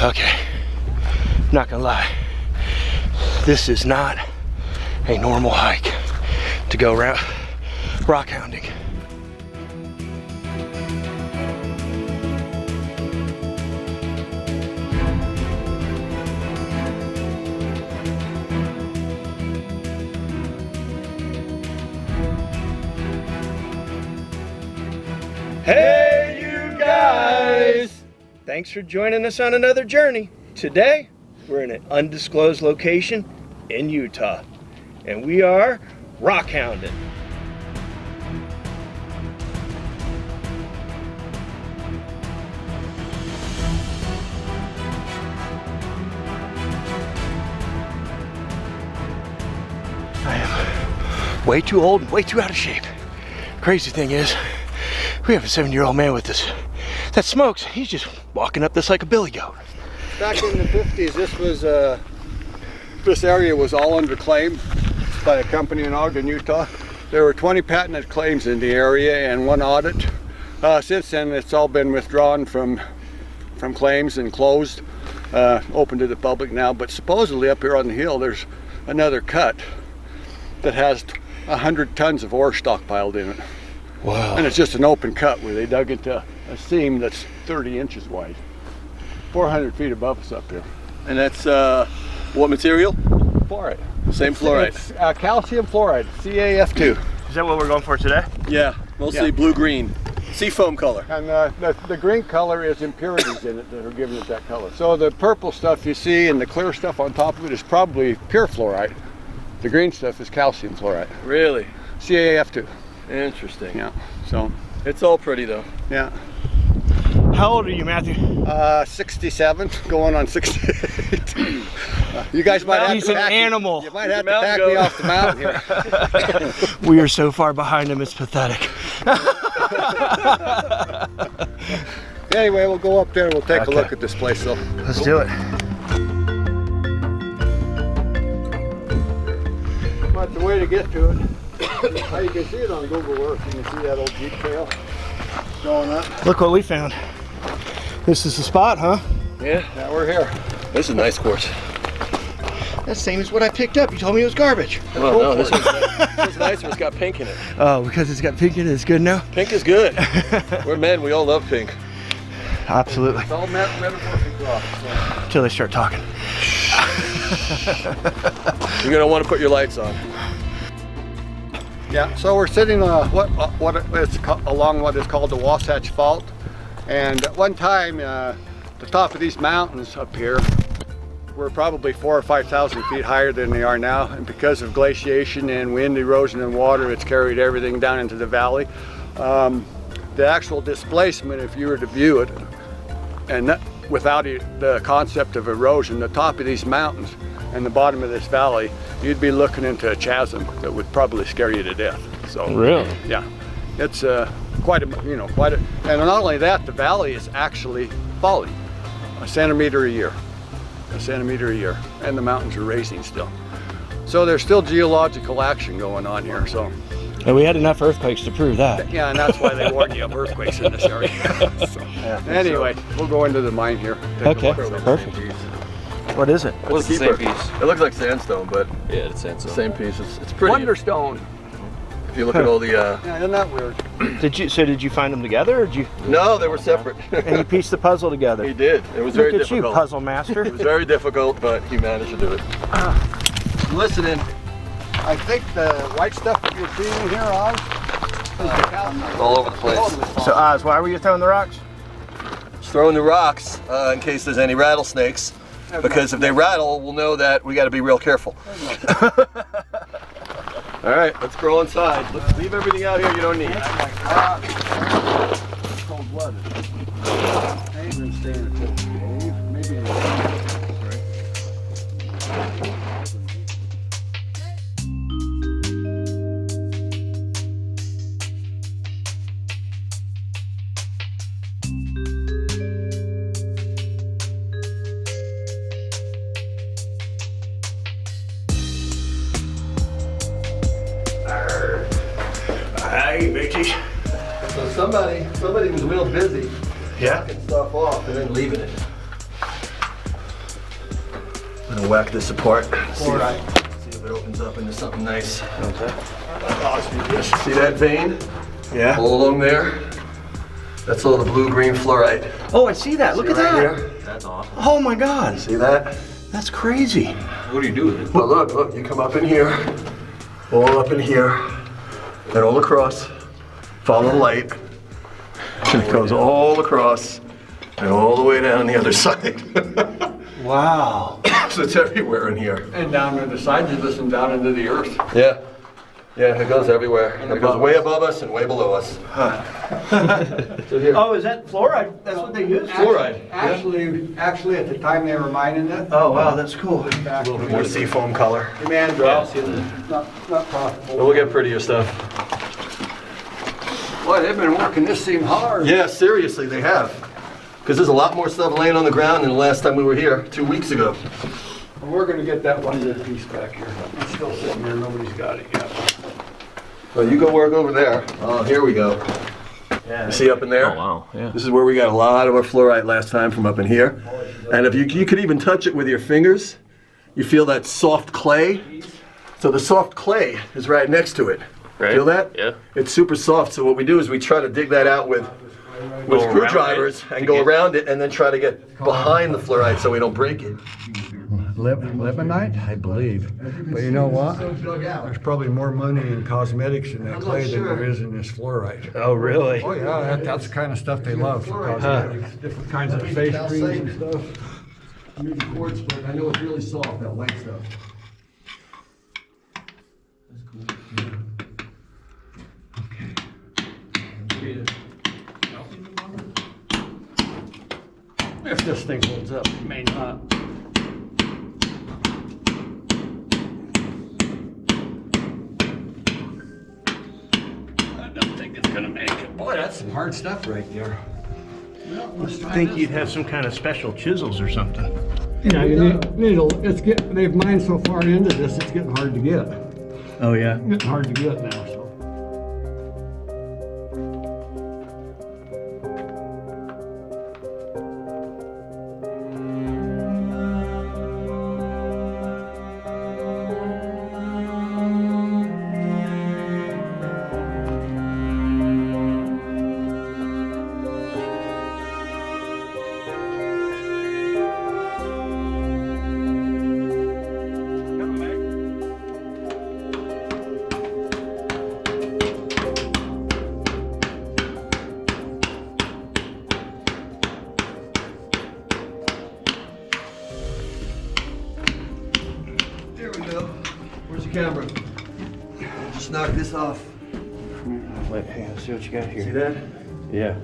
Okay, not gonna lie, this is not a normal hike to go around rockhounding. Hey you guys! Thanks for joining us on another journey. Today, we're in an undisclosed location in Utah, and we are rockhounding. I am way too old and way too out of shape. Crazy thing is, we have a 70-year-old man with us that smokes. He's just walking up this like a billy goat. Back in the 50s, this area was all under claim by a company in Ogden, Utah. There were 20 patented claims in the area and one audit. Since then, it's all been withdrawn from claims and closed, open to the public now. But supposedly up here on the hill, there's another cut that has 100 tons of ore stockpiled in it. Wow. And it's just an open cut where they dug into a seam that's 30 inches wide. 400 feet above us up here. And that's what material? Fluoride. Same fluoride. It's calcium fluoride, CaF2. Is that what we're going for today? Yeah, mostly blue-green. Seafoam color. And the green color is impurities in it that are giving it that color. So the purple stuff you see and the clear stuff on top of it is probably pure fluoride. The green stuff is calcium fluoride. Really? CaF2. Interesting. Yeah, so. It's all pretty though. Yeah. How old are you, Matthew? 67, going on 68. You guys might have He's to an pack animal. You might have to pack me off the mountain here. We are so far behind him, it's pathetic. Anyway, we'll go up there and we'll take a look at this place though. Let's do it. But the way to get to it, how you can see it on Google Earth, you can see that old Jeep trail going up. Look what we found. This is the spot, huh? Yeah. Yeah, we're here. This is a nice course. That's the same as what I picked up. You told me it was garbage. Well, no, this one's nicer. It's got pink in it. Oh, because it's got pink in it, it's good now? Pink is good. We're men, we all love pink. Absolutely. It's all metamorphic rock. So. Until they start talking. You're gonna want to put your lights on. Yeah, so we're sitting along what is called the Wasatch Fault. And at one time, the top of these mountains up here were probably 4,000 or 5,000 feet higher than they are now. And because of glaciation and wind erosion and water, it's carried everything down into the valley. The actual displacement, if you were to view it, and without the concept of erosion, the top of these mountains and the bottom of this valley, you'd be looking into a chasm that would probably scare you to death. So really? Yeah, it's quite a, and not only that, the valley is actually falling a centimeter a year, and the mountains are raising still. So there's still geological action going on here. So. And we had enough earthquakes to prove that. Yeah, and that's why they warn you of earthquakes in this area. So, anyway, we'll go into the mine here. Okay, perfect. What is it? What's the same piece? It looks like sandstone, but yeah, it's sandstone. Same piece. It's pretty. Wonderstone. If you look at all the. Yeah, isn't that weird? Did you find them together, or did you? No, they were separate. And you pieced the puzzle together. He did. It was Look very at difficult. you, puzzle master. It was very difficult, but he managed to do it. Listening. I think the white stuff that you're seeing here, Oz, is the calcium. All over the place. So Oz, why were you throwing the rocks? Just throwing the rocks in case there's any rattlesnakes, because if they rattle, we'll know that we got to be real careful. All right, let's crawl inside. Let's leave everything out here you don't need. Cold-blooded. I ain't been staying at this cave. Maybe. Hey, bitches. So somebody was real busy Yeah. knocking stuff off and then leaving it. I'm gonna whack this apart. See Fluorite. if it opens up into something nice. Okay. See that vein? Yeah. All along there? That's all the blue-green fluorite. Oh, I see that. Look at that. Here? That's awesome. Oh my God. See that? That's crazy. What do you do with it? Well, look, you come up in here, all up in here, and all across. Follow the light. And it goes all across and all the way down the other side. Wow. So it's everywhere in here. And down to the sides of this and down into the earth. Yeah. Yeah, it goes everywhere. And It goes above way us. above us and way below us. So here. Oh, is that fluoride? That's what they use? Fluoride. Actually, at the time they were mining it, Oh, wow, that's cool. back A little bit more seafoam color. demand drops, not profitable. But we'll get prettier stuff. Boy, they've been working this seam hard. Yeah, seriously, they have. Because there's a lot more stuff laying on the ground than the last time we were here, 2 weeks ago. Well, we're gonna get that one little piece back here. It's still sitting here, nobody's got it yet. Well, you go work over there. Oh, here we go. Yeah. You see up in there? Oh, wow. Yeah. This is where we got a lot of our fluorite last time from up in here. And if you could even touch it with your fingers, you feel that soft clay. So the soft clay is right next to it. Right. Feel that? Yeah. It's super soft. So what we do is we try to dig that out with Go around screwdrivers it and to go get- around it and then try to get behind the fluorite so we don't break it. Limonite, I believe. But you know what? There's probably more money in cosmetics in that clay than there is in this fluorite. Oh, really? Oh yeah, that's the kind of stuff they love for cosmetics. Different kinds of face creams and stuff. Use the quartz, but I know it's really soft, that white stuff. If this thing holds up, it may not. I don't think it's gonna make it. Boy, that's some hard stuff right there. I think you'd have some kind of special chisels or something. Yeah, you need they've mined so far into this, it's getting hard to get. Oh, yeah. Getting hard to get now, so. There we go. Where's the camera? Just knock this off. Wait, hang on, see what you got here. See that? Yeah.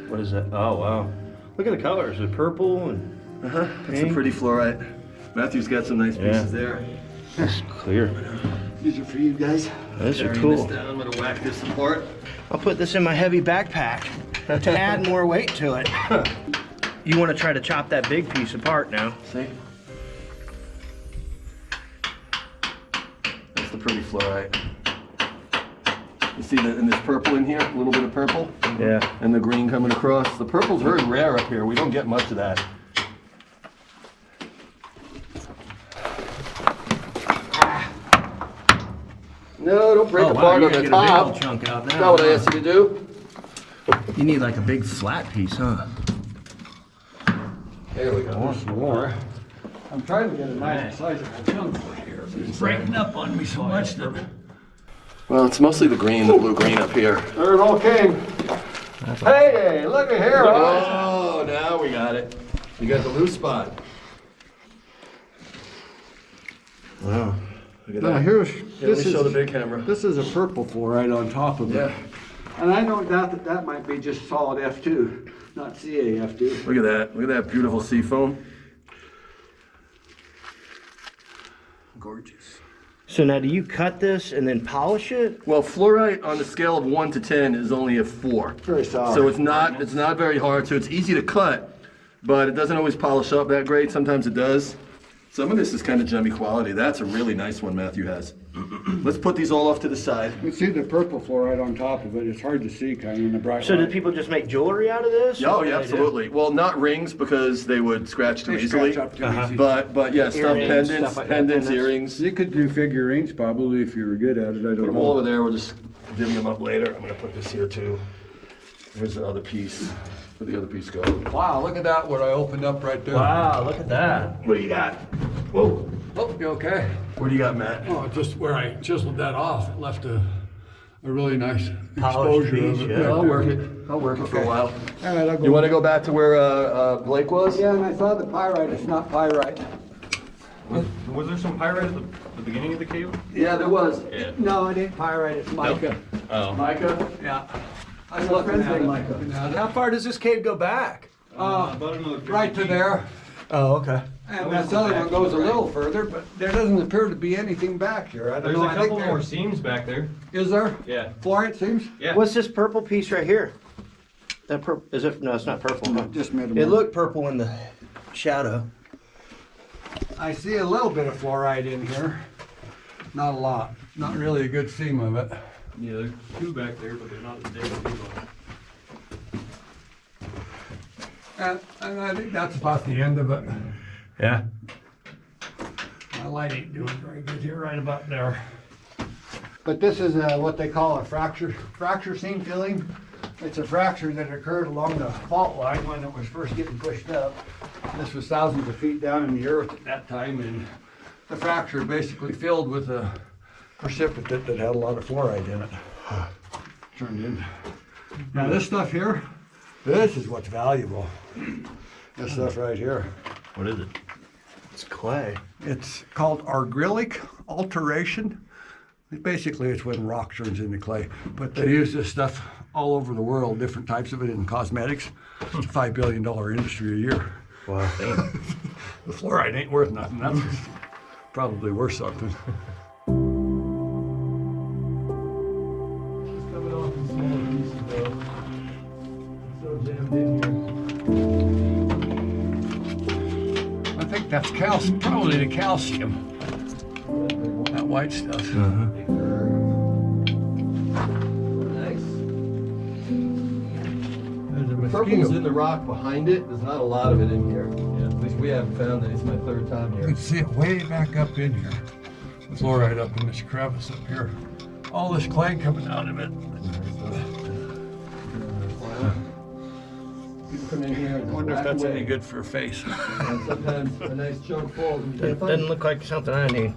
What is that? Oh, wow. Look at the colors. The purple and Uh-huh. That's some pretty fluorite. Matthew's got some nice pieces there. it's clear. These are for you guys. Those are Carrying cool. this down, I'm gonna whack this apart. I'll put this in my heavy backpack to add more weight to it. You want to try to chop that big piece apart now. See? That's the pretty fluorite. You see that in this purple in here? A little bit of purple? Yeah. And the green coming across. The purple's very rare up here. We don't get much of that. No, don't break apart on the top. chunk out Is that what I asked you to do? You need like a big flat piece, huh? There we go. More. I'm trying to get a nice sizable chunk here. It's breaking up on me so much that. Well, it's mostly the green, the blue-green up here. There it all came. Hey, look at here. Oh, now we got it. You got the loose spot. Wow. Look at Now that. here's, Here, let this me show the is, big camera. this is a purple fluoride on top of it. Yeah. And I don't doubt that that might be just solid F2, not CaF2. Look at that. Look at that beautiful sea foam. Gorgeous. So now do you cut this and then polish it? Well, fluorite on the scale of 1 to 10 is only a 4. Very solid. So it's not very hard. So it's easy to cut, but it doesn't always polish up that great. Sometimes it does. Some of this is kind of gemmy quality. That's a really nice one Matthew has. Let's put these all off to the side. You can see the purple fluoride on top of it. It's hard to see kind of in the bright So light. did people just make jewelry out of this? Oh, What yeah, did they do? absolutely. Well, not rings because they would scratch too They easily. scratch up too easy. But yeah, stuff Earrings, pendants, stuff like that, pendants, pendants. earrings. You could do figurines probably if you were good at it. I Put don't them all over know. there. We'll just divvy them up later. I'm gonna put this here too. Here's the other piece. Where'd the other piece go? Wow, look at that, what I opened up right there. Wow, look at that. What do you got? Whoa. Oh, you okay? What do you got, Matt? Oh, just where I chiseled that off, it left a really nice Polished exposure of piece, it. yeah. right I'll there. work it. I'll work it for a Okay. while. All right, I'll go. You want to go back to where Blake was? Yeah, and I saw the pyrite, it's not pyrite. Was there some pyrite at the beginning of the cave? Yeah, there was. Yeah. No, it ain't pyrite, it's mica. Oh. Micah? Yeah. I was looking at it. How far does this cave go back? About another 50 Right to feet. there. Oh, okay. And that other one goes a little further, but there doesn't appear to be anything back here. I don't There's know. a I think couple there- more seams back there. Is there? Yeah. Fluorite seems? Yeah. What's this purple piece right here? That purple, is it? No, it's not purple. No, huh? just made It looked purple in the shadow. I see a little bit of fluorite in here. Not a lot. Not really a good seam of it. Yeah, there's two back there, but they're not as big as these ones. And I think that's about the end of it. Yeah. My light ain't doing very good here, right about there. But this is what they call a fracture seam filling. It's a fracture that occurred along the fault line when it was first getting pushed up. This was thousands of feet down in the earth at that time, and the fracture basically filled with a precipitate that had a lot of fluoride in it. Turned in. Now this stuff here, this is what's valuable. This stuff right here. What is it? It's clay. It's called argillic alteration. Basically, it's when rock turns into clay. But they use this stuff all over the world, different types of it in cosmetics. It's a $5 billion industry a year. Wow. The fluoride ain't worth nothing. That's probably worth something. It's coming off in smaller pieces though. It's so jammed in here. I think that's calcium, probably the calcium. That white stuff. Nice. There's a Purple's mosquito. in the rock behind it. There's not a lot of it in here. Yeah. At least we haven't found it. It's my third time You here. can see it way back up in here. The fluoride up in this crevice up here. All this clay coming out of it. People come in here and I wonder if whack that's away. any good for a face. And sometimes a nice chunk falls and you can't find Doesn't it. look like something I need.